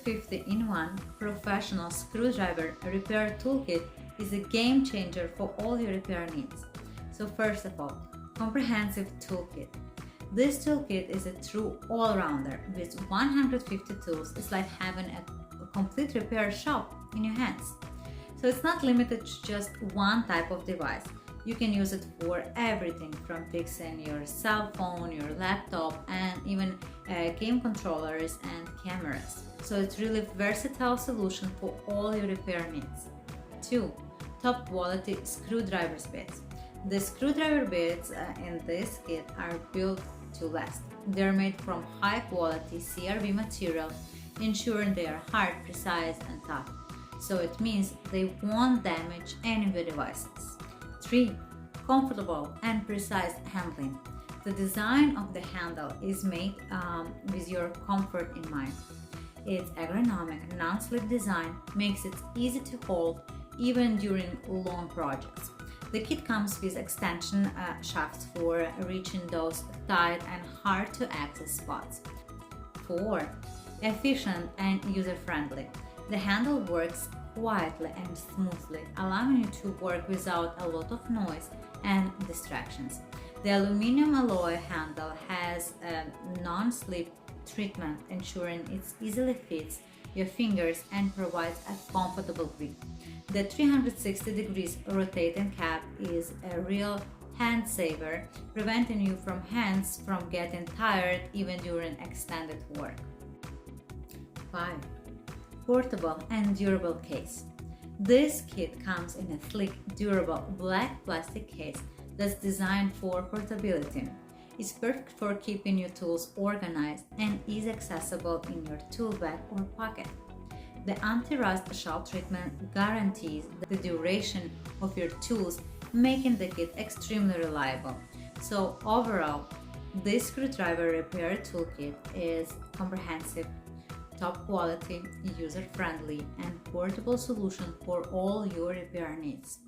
250-in-1 professional screwdriver repair toolkit is a game changer for all your repair needs. So first of all, comprehensive toolkit. This toolkit is a true all-rounder. With 150 tools, it's like having a complete repair shop in your hands. So it's not limited to just one type of device. You can use it for everything from fixing your cell phone, your laptop, and even game controllers and cameras. So it's really a versatile solution for all your repair needs. 2. Top quality screwdriver bits. The screwdriver bits in this kit are built to last. They're made from high quality CRB material, ensuring they are hard, precise, and tough. So it means they won't damage any of your devices. 3. Comfortable and precise handling. The design of the handle is made with your comfort in mind. Its ergonomic, non-slip design makes it easy to hold even during long projects. The kit comes with extension shafts for reaching those tight and hard to access spots. 4. Efficient and user-friendly. The handle works quietly and smoothly, allowing you to work without a lot of noise and distractions. The aluminum alloy handle has a non-slip treatment, ensuring it easily fits your fingers and provides a comfortable grip. The 360 degrees rotating cap is a real hand saver, preventing you from hands from getting tired even during extended work. 5. Portable and durable case. This kit comes in a sleek, durable black plastic case that's designed for portability. It's perfect for keeping your tools organized and is accessible in your tool bag or pocket. The anti-rust shell treatment guarantees the duration of your tools, making the kit extremely reliable. So overall, this screwdriver repair toolkit is comprehensive, top quality, user-friendly, and portable solution for all your repair needs.